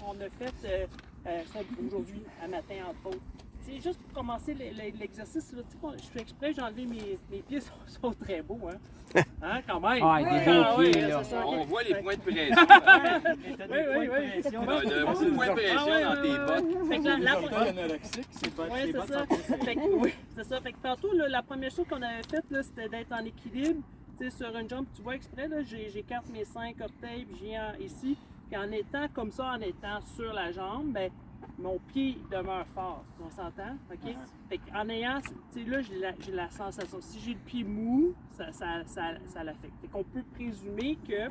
qu'on a fait ça aujourd'hui, à matin, entre autres. C'est juste pour commencer l'exercice, là, je fais exprès, j'ai enlevé mes pieds, sont très beaux, hein? Hein, quand même? Ah, des beaux pieds, là. c'est ça, On ok. voit les points de pression. Oui. Beaucoup de points de pression dans tes bottes. Fait que la anorexique, c'est pas ouais, c'est ça. Fait que, oui, c'est ça. Fait que tantôt, là, la première chose qu'on avait faite, là, c'était d'être en équilibre. Tu sais, sur une jambe, tu vois exprès, là, j'écarte mes 5 orteils, puis j'ai ici. Puis en étant comme ça, en étant sur la jambe, ben, mon pied demeure fort. On s'entend? OK? Fait qu'en ayant, tu sais, là, j'ai la sensation. Si j'ai le pied mou, ça l'affecte. Fait qu'on peut présumer que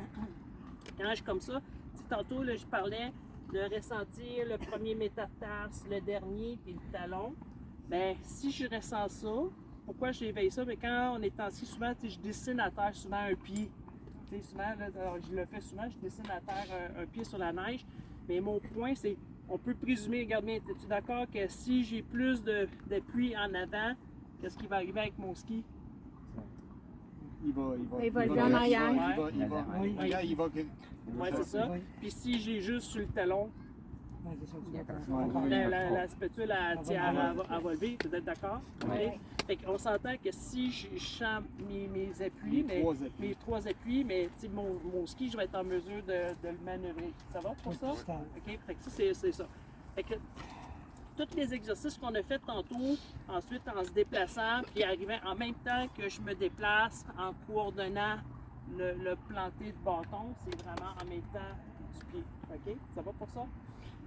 quand je suis comme ça, tu sais, tantôt, là, je parlais de ressentir le premier métatarse, le dernier, puis le talon. Ben, si je ressens ça, pourquoi j'éveille ça? Mais quand on est assis, souvent, je dessine à terre souvent un pied. Souvent, là, alors, je le fais souvent, je dessine à terre un pied sur la neige. Mais mon point, c'est, on peut présumer, regarde bien, es-tu d'accord que si j'ai plus d'appui en avant, qu'est-ce qui va arriver avec mon ski? Il va lever en arrière. Oui, c'est ça. Puis si j'ai juste sur le talon, la spétule, elle va lever, vous êtes d'accord? Ouais. Fait qu'on s'entend que si je sens mes appuis, mes trois appuis, mais mon ski, je vais être en mesure de le manœuvrer. Ça va pour ça? OK? Fait que ça, c'est ça. Fait que tous les exercices qu'on a fait tantôt, ensuite en se déplaçant, puis arrivant en même temps que je me déplace, en coordonnant le planté de bâton, c'est vraiment en même temps du pied. OK? Ça va pour ça?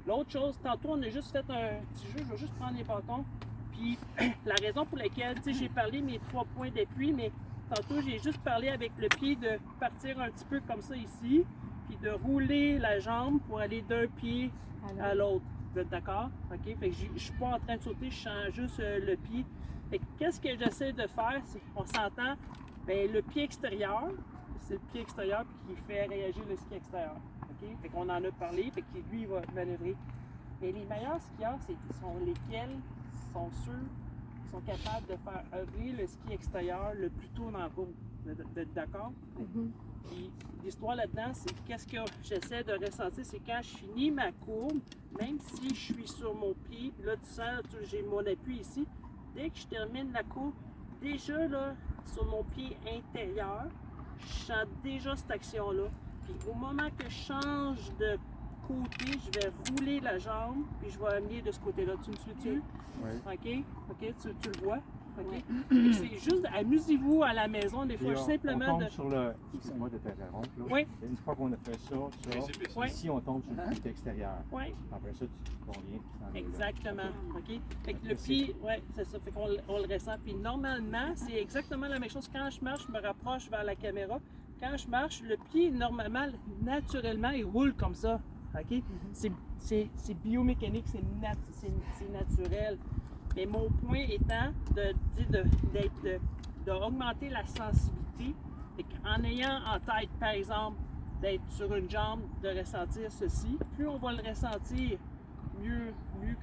L'autre chose, tantôt, on a juste fait un petit jeu, je vais juste prendre les bâtons. Puis la raison pour laquelle, tu sais, j'ai parlé mes 3 points d'appui, mais tantôt, j'ai juste parlé avec le pied de partir un petit peu comme ça ici, puis de rouler la jambe pour aller d'un pied à l'autre. Vous êtes d'accord? OK? Fait que je suis pas en train de sauter, je change juste le pied. Fait que qu'est-ce que j'essaie de faire? On s'entend, bien, le pied extérieur, c'est le pied extérieur qui fait réagir le ski extérieur. OK? Fait qu'on en a parlé, fait que lui, il va manœuvrer. Mais les meilleurs skieurs, sont lesquels sont ceux qui sont capables de faire œuvrer le ski extérieur le plus tôt dans la courbe. Vous êtes d'accord? Puis l'histoire là-dedans, c'est qu'est-ce que j'essaie de ressentir, c'est quand je finis ma courbe, même si je suis sur mon pied, puis là tu sens, j'ai mon appui ici, dès que je termine la courbe, déjà là, sur mon pied intérieur, je sens déjà cette action-là. Puis au moment que je change de côté, je vais rouler la jambe, puis je vais amener de ce côté-là. Tu me suis-tu? Oui. OK, tu le vois? OK? C'est juste, amusez-vous à la maison, des fois, simplement on tombe de... sur le... Excuse-moi de t'interrompre. Là. Oui. Une fois qu'on a fait ça, Oui. ici, on tombe sur le pied extérieur. Oui. Après ça, tu conviens. Exactement. OK? Fait que le pied, oui, c'est ça. Fait qu'on le ressent. Puis normalement, c'est exactement la même chose. Quand je marche, je me rapproche vers la caméra. Quand je marche, le pied, normalement, naturellement, il roule comme ça. OK? C'est biomécanique, c'est naturel. Mais mon point étant d'augmenter la sensibilité. En ayant en tête, par exemple, d'être sur une jambe, de ressentir ceci, plus on va le ressentir, mieux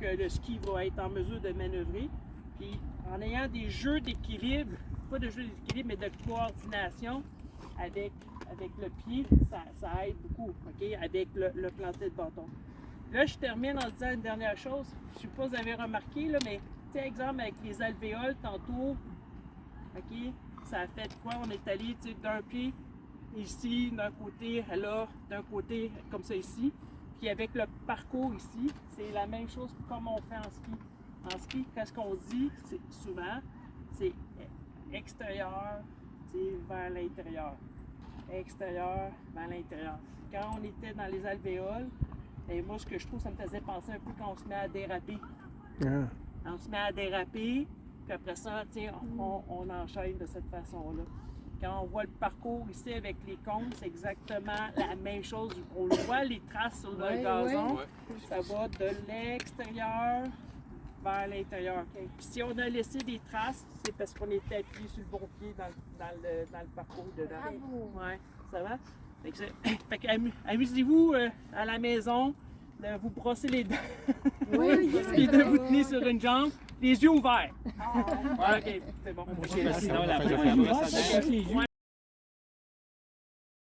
que le ski va être en mesure de manœuvrer. Puis en ayant des jeux d'équilibre, pas de jeux d'équilibre, mais de coordination avec le pied, ça aide beaucoup, OK? Avec le planté de bâton. Là, je termine en disant une dernière chose. Je ne sais pas si vous avez remarqué, là, mais tu sais, exemple, avec les alvéoles, tantôt, OK? Ça a fait quoi? On est allé d'un pied ici, d'un côté, là, d'un côté, comme ça ici. Puis avec le parcours ici, c'est la même chose comme on fait en ski. En ski, qu'est-ce qu'on dit souvent? C'est extérieur vers l'intérieur. Extérieur vers l'intérieur. Quand on était dans les alvéoles, et moi, ce que je trouve, ça me faisait penser un peu quand on se met à déraper. On se met à déraper, puis après ça, on enchaîne de cette façon-là. Quand on voit le parcours ici avec les cônes, c'est exactement la même chose. On le voit, les traces sur le gazon. Ça va de l'extérieur vers l'intérieur. Puis si on a laissé des traces, c'est parce qu'on était appuyé sur le bon pied dans le parcours dedans. Ouais, ça va? Fait que amusez-vous à la maison, de vous brosser les dents, puis de vous tenir sur une jambe, les yeux ouverts. OK, c'est bon. Sinon, la brosse à dents.